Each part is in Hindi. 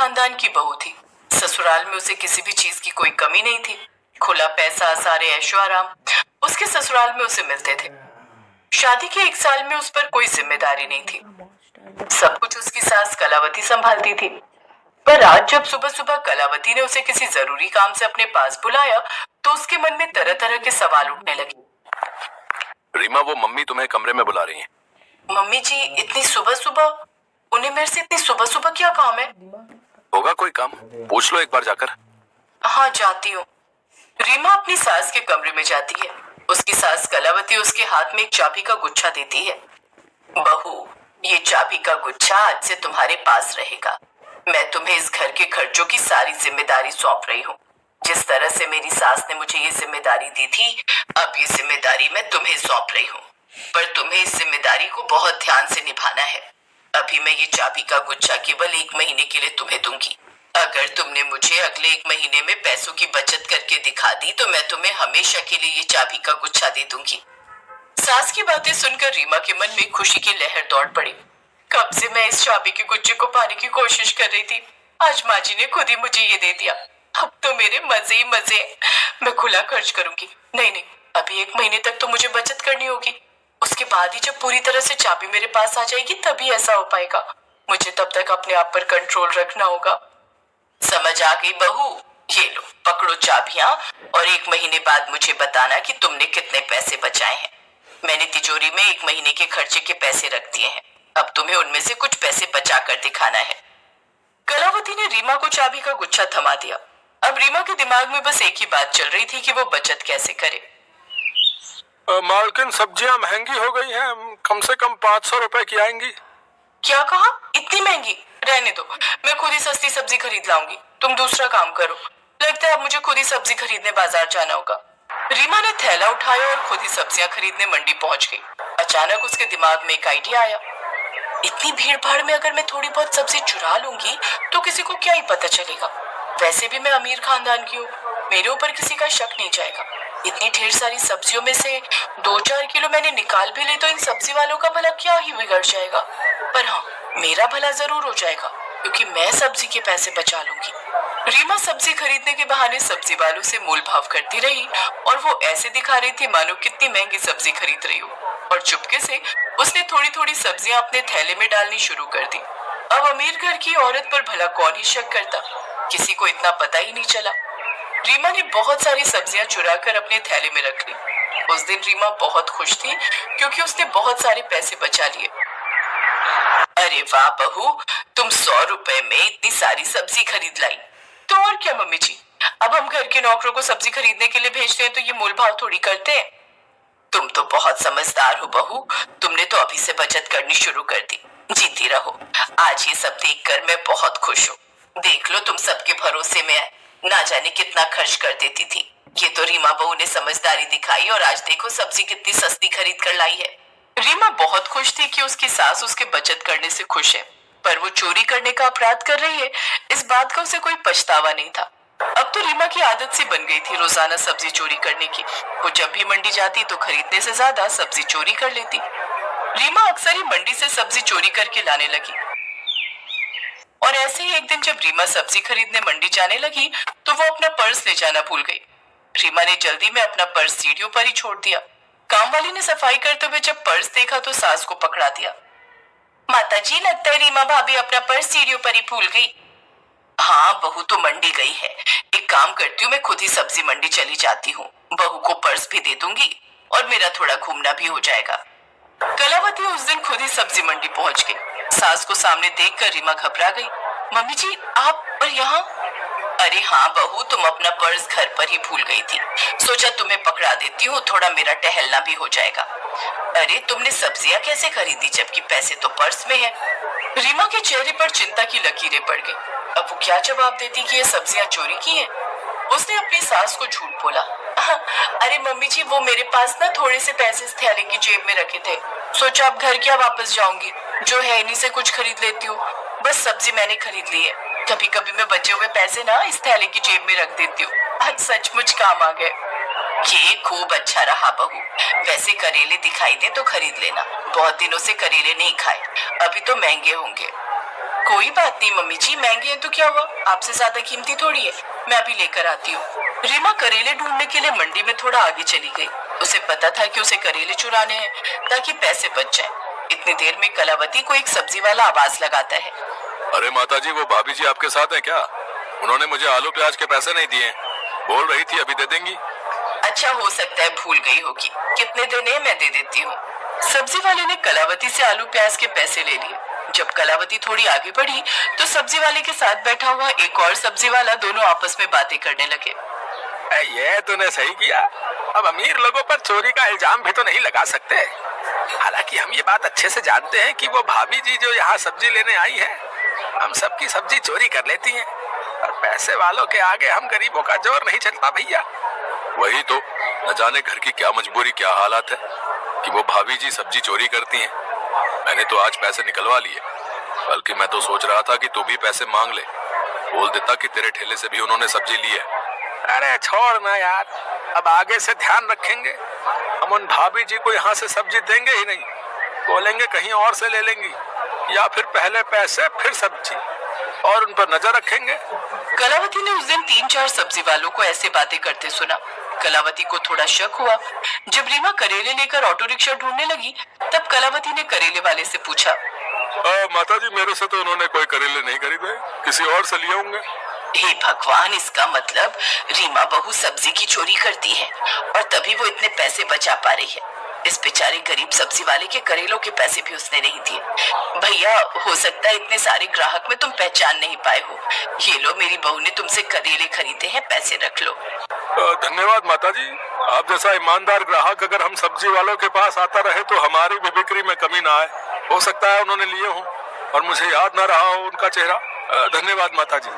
खानदान की बहू थी। ससुराल में उसे किसी भी चीज की कोई कमी नहीं थी। खुला पैसा, सारे ऐशो आराम उसके ससुराल में उसे मिलते थे। शादी के 1 साल में उस पर कोई जिम्मेदारी नहीं थी। सब कुछ उसकी सास कलावती संभालती थी। पर आज जब सुबह सुबह कलावती ने उसे किसी जरूरी काम से अपने पास बुलाया तो उसके मन में तरह तरह के सवाल उठने लगे। रीमा, वो मम्मी तुम्हें कमरे में बुला रही हैं। मम्मी जी, इतनी सुबह सुबह? उन्हें मेरे से इतनी सुबह सुबह क्या काम है? होगा कोई काम, पूछ लो एक बार जाकर। हाँ, जाती हूँ। रीमा अपनी सास के कमरे में जाती है। उसकी सास कलावती उसके हाथ में एक चाबी का गुच्छा देती है। बहू, ये चाबी का गुच्छा आज से तुम्हारे पास रहेगा। मैं तुम्हें इस घर के खर्चों की सारी जिम्मेदारी सौंप रही हूँ। जिस तरह से मेरी सास ने मुझे ये जिम्मेदारी दी थी, अब ये जिम्मेदारी मैं तुम्हें सौंप रही हूँ। पर तुम्हें इस जिम्मेदारी को बहुत ध्यान से निभाना है। अभी मैं ये चाबी का गुच्छा केवल 1 महीने के लिए तुम्हें दूंगी। अगर तुमने मुझे अगले 1 महीने में पैसों की बचत करके दिखा दी तो मैं तुम्हें हमेशा के लिए ये चाबी का गुच्छा दे दूंगी। सास की बातें सुनकर रीमा के मन में खुशी की लहर दौड़ पड़ी। कब से मैं इस चाबी के गुच्छे को पाने की कोशिश कर रही थी। आज माँ जी ने खुद ही मुझे ये दे दिया। अब तो मेरे मजे ही मजे। मैं खुला खर्च करूंगी। नहीं, अभी 1 महीने तक तो मुझे बचत करनी होगी। उसके बाद ही जब पूरी तरह से चाबी मेरे पास आ जाएगी तभी ऐसा हो पाएगा। मुझे तब तक अपने आप पर कंट्रोल रखना होगा। समझ आ गई बहू? ये लो, पकड़ो चाबियां और 1 महीने बाद मुझे बताना कि तुमने कितने पैसे बचाए हैं। मैंने तिजोरी में 1 महीने के खर्चे के पैसे रख दिए हैं। अब तुम्हें उनमें से कुछ पैसे बचा कर दिखाना है। कलावती ने रीमा को चाबी का गुच्छा थमा दिया। अब रीमा के दिमाग में बस एक ही बात चल रही थी कि वो बचत कैसे करे। मालकिन, सब्जियां महंगी हो गई हैं, कम से कम 500 रुपए की आएंगी। क्या कहा? इतनी महंगी? रहने दो, मैं खुद ही सस्ती सब्जी खरीद लाऊंगी। तुम दूसरा काम करो। लगता है अब मुझे खुद ही सब्जी खरीदने बाजार जाना होगा। रीमा ने थैला उठाया और खुद ही सब्जियां खरीदने मंडी पहुंच गई। अचानक उसके दिमाग में एक आइडिया आया। इतनी भीड़ भाड़ में अगर मैं थोड़ी बहुत सब्जी चुरा लूंगी तो किसी को क्या ही पता चलेगा। वैसे भी मैं अमीर खानदान की हूँ, मेरे ऊपर किसी का शक नहीं जाएगा। इतनी ढेर सारी सब्जियों में से 2-4 किलो मैंने निकाल भी ले तो इन सब्जी वालों का भला क्या ही बिगड़ जाएगा। पर हाँ, मेरा भला जरूर हो जाएगा क्योंकि मैं सब्जी के पैसे बचा लूंगी। रीमा सब्जी खरीदने के बहाने सब्जी वालों से मोल भाव करती रही और वो ऐसे दिखा रही थी मानो कितनी महंगी सब्जी खरीद रही हो। और चुपके से उसने थोड़ी थोड़ी सब्जियां अपने थैले में डालनी शुरू कर दी। अब अमीर घर की औरत पर भला कौन ही शक करता। किसी को इतना पता ही नहीं चला। रीमा ने बहुत सारी सब्जियां चुरा कर अपने थैले में रख ली। उस दिन रीमा बहुत खुश थी क्योंकि उसने बहुत सारे पैसे बचा लिए। अरे वाह बहू, तुम 100 रुपए में इतनी सारी सब्जी खरीद लाई। तो और क्या मम्मी जी, अब हम घर के नौकरों को सब्जी खरीदने के लिए भेजते हैं तो ये मोल भाव थोड़ी करते हैं। तुम तो बहुत समझदार हो बहू। तुमने तो अभी से बचत करनी शुरू कर दी। जीती रहो। आज ये सब देखकर मैं बहुत खुश हूँ। देख लो, तुम सबके भरोसे में है, ना जाने कितना खर्च कर देती थी। ये तो रीमा बहू ने समझदारी दिखाई और आज देखो सब्जी कितनी सस्ती खरीद कर लाई है। रीमा बहुत खुश थी कि उसकी सास उसके बचत करने से खुश है, पर वो चोरी करने का अपराध कर रही है, इस बात का उसे कोई पछतावा नहीं था। अब तो रीमा की आदत सी बन गई थी रोजाना सब्जी चोरी करने की। वो जब भी मंडी जाती तो खरीदने से ज्यादा सब्जी चोरी कर लेती। रीमा अक्सर ही मंडी से सब्जी चोरी करके लाने लगी। और ऐसे ही एक दिन जब रीमा सब्जी खरीदने मंडी जाने लगी तो वो अपना पर्स ले जाना भूल गई। रीमा ने जल्दी में अपना पर्स सीढ़ियों पर ही छोड़ दिया। काम वाली ने सफाई करते हुए जब पर्स देखा तो सास को पकड़ा दिया। माता जी, लगता है रीमा भाभी अपना पर्स सीढ़ियों पर ही भूल गई। हाँ, बहू तो मंडी गई है। एक काम करती हूँ, मैं खुद ही सब्जी मंडी चली जाती हूँ। बहू को पर्स भी दे दूंगी और मेरा थोड़ा घूमना भी हो जाएगा। कलावती उस दिन खुद ही सब्जी मंडी पहुंच गई। सास को सामने देखकर रीमा घबरा गई। मम्मी जी, आप और यहाँ? अरे हाँ बहू, तुम अपना पर्स घर पर ही भूल गई थी। सोचा तुम्हें पकड़ा देती हूँ, थोड़ा मेरा टहलना भी हो जाएगा। अरे, तुमने सब्जियां कैसे खरीदी जबकि पैसे तो पर्स में है? रीमा के चेहरे पर चिंता की लकीरें पड़ गई। अब वो क्या जवाब देती कि ये सब्जियां चोरी की हैं? उसने अपनी सास को झूठ बोला। अरे मम्मी जी, वो मेरे पास ना थोड़े से पैसे इस थैले की जेब में रखे थे। सोचा अब घर क्या वापस जाऊंगी, जो है इन्हीं से कुछ खरीद लेती हूँ। बस सब्जी मैंने खरीद ली है। कभी कभी मैं बचे हुए पैसे ना इस थैले की जेब में रख देती हूँ। आज सचमुच काम आ गए। ये खूब अच्छा रहा बहू। वैसे करेले दिखाई दे तो खरीद लेना। बहुत दिनों से करेले नहीं खाए, अभी तो महंगे होंगे। कोई बात नहीं मम्मी जी, महंगे हैं तो क्या हुआ, आपसे ज्यादा कीमती थोड़ी है, मैं अभी लेकर आती हूँ। रीमा करेले ढूंढने के लिए मंडी में थोड़ा आगे चली गई। उसे पता था कि उसे करेले चुराने हैं ताकि पैसे बच जाएं। इतनी देर में कलावती को एक सब्जी वाला आवाज लगाता है। अरे माताजी, वो भाभी जी आपके साथ हैं क्या? उन्होंने मुझे आलू प्याज के पैसे नहीं दिए, बोल रही थी अभी दे देंगी। अच्छा, हो सकता है भूल गई होगी, कितने देने हैं मैं दे देती हूँ। सब्जी वाले ने कलावती से आलू प्याज के पैसे ले लिए। जब कलावती थोड़ी आगे बढ़ी तो सब्जी वाले के साथ बैठा हुआ एक और सब्जी वाला दोनों आपस में बातें करने लगे। ये तूने सही किया, अब अमीर लोगों पर चोरी का इल्जाम भी तो नहीं लगा सकते। हालांकि हम ये बात अच्छे से जानते हैं कि वो भाभी जी जो यहाँ सब्जी लेने आई है, हम सबकी सब्जी चोरी कर लेती हैं, और पैसे वालों के आगे हम गरीबों का जोर नहीं चलता भैया। वही तो, न जाने घर की क्या मजबूरी, क्या हालात है कि वो भाभी जी सब्जी चोरी करती हैं। मैंने तो आज पैसे निकलवा लिए, बल्कि मैं तो सोच रहा था कि तू भी पैसे मांग ले, बोल देता कि तेरे ठेले से भी उन्होंने सब्जी ली है। अरे छोड़ ना यार, अब आगे से ध्यान रखेंगे। हम उन भाभी जी को यहाँ से सब्जी देंगे ही नहीं, बोलेंगे कहीं और से ले लेंगी, या फिर पहले पैसे फिर सब्जी, और उन पर नजर रखेंगे। कलावती ने उस दिन 3-4 सब्जी वालों को ऐसे बातें करते सुना। कलावती को थोड़ा शक हुआ। जब रीमा करेले लेकर ऑटो रिक्शा ढूंढने लगी तब कलावती ने करेले वाले से पूछा, माताजी, मेरे से तो उन्होंने कोई करेले नहीं खरीदे, किसी और से लिए होंगे। हे भगवान, इसका मतलब रीमा बहू सब्जी की चोरी करती है और तभी वो इतने पैसे बचा पा रही है। इस बेचारे गरीब सब्जी वाले के करेलों के पैसे भी उसने नहीं दिए। भैया, हो सकता है इतने सारे ग्राहक में तुम पहचान नहीं पाए हो। ये लो, मेरी बहू ने तुमसे करेले खरीदे हैं, पैसे रख लो। धन्यवाद माताजी, आप जैसा ईमानदार ग्राहक अगर हम सब्जी वालों के पास आता रहे तो हमारी भी बिक्री में कमी ना आए। हो सकता है उन्होंने लिए हों और मुझे याद ना रहा हो उनका चेहरा। धन्यवाद माताजी।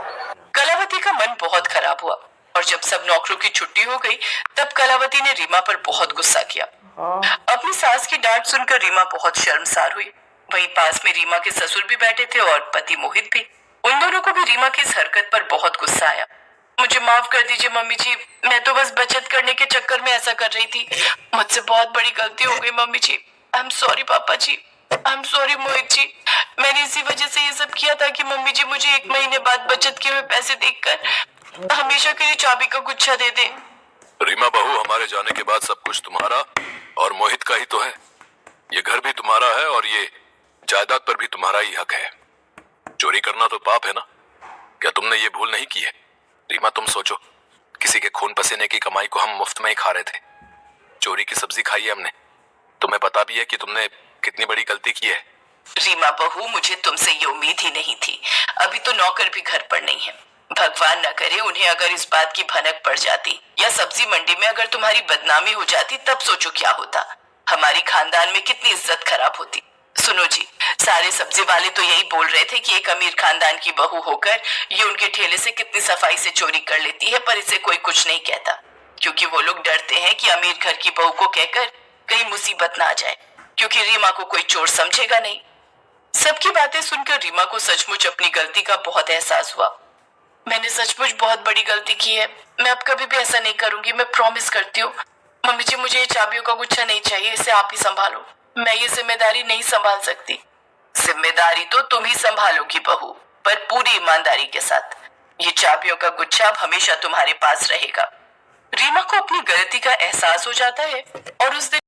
कलावती का मन बहुत खराब हुआ और जब सब नौकरों की छुट्टी हो गई तब कलावती ने रीमा पर बहुत गुस्सा किया। अपनी सास की डांट सुनकर रीमा बहुत शर्मसार हुई। वहीं पास में रीमा के ससुर भी बैठे थे और पति मोहित भी। उन दोनों को भी रीमा की इस हरकत पर बहुत गुस्सा आया। मुझे माफ कर दीजिए मम्मी जी, मैं तो बस बचत करने के चक्कर में ऐसा कर रही थी। मुझसे बहुत बड़ी गलती हो गई mummy ji. I am sorry papa ji, I am sorry Mohit ji. मैंने इसी वजह से ये सब किया था कि मम्मी जी मुझे 1 महीने बाद बचत किए हुए पैसे देखकर हमेशा के लिए चाबी का गुच्छा दे दे। रीमा बहू, हमारे जाने के बाद सब कुछ तुम्हारा और मोहित का ही तो है। ये घर भी तुम्हारा है और ये जायदाद पर भी तुम्हारा ही हक है। चोरी करना तो पाप है ना? क्या तुमने ये भूल नहीं की है? रीमा, तुम सोचो, किसी के खून पसीने की कमाई को हम मुफ्त में ही खा रहे थे। चोरी की सब्जी खाई है हमने। तुम्हें पता भी है कि तुमने कितनी बड़ी गलती की है। रीमा बहू, मुझे तुमसे ये उम्मीद ही नहीं थी। अभी तो नौकर भी घर पर नहीं है। भगवान न करे उन्हें अगर इस बात की भनक पड़ जाती या सब्जी मंडी में अगर तुम्हारी बदनामी हो जाती, तब सोचो क्या होता। हमारी खानदान में कितनी इज्जत खराब होती। सुनो जी, सारे सब्जी वाले तो यही बोल रहे थे कि एक अमीर खानदान की बहू होकर ये उनके ठेले से कितनी सफाई से चोरी कर लेती है, पर इसे कोई कुछ नहीं कहता क्योंकि वो लोग डरते हैं कि अमीर घर की बहू को कहकर कहीं मुसीबत ना आ जाए, क्योंकि रीमा को कोई चोर समझेगा नहीं। सबकी बातें सुनकर रीमा को सचमुच अपनी गलती का बहुत एहसास हुआ। मैंने सचमुच बहुत बड़ी गलती की है। मैं अब कभी भी ऐसा नहीं करूंगी, मैं प्रॉमिस करती हूँ। मम्मी जी, मुझे ये चाबियों का गुच्छा नहीं चाहिए, इसे आप ही संभालो। मैं ये जिम्मेदारी नहीं संभाल सकती। जिम्मेदारी तो तुम ही संभालोगी बहू, पर पूरी ईमानदारी के साथ। ये चाबियों का गुच्छा अब हमेशा तुम्हारे पास रहेगा। रीमा को अपनी गलती का एहसास हो जाता है और उस दिन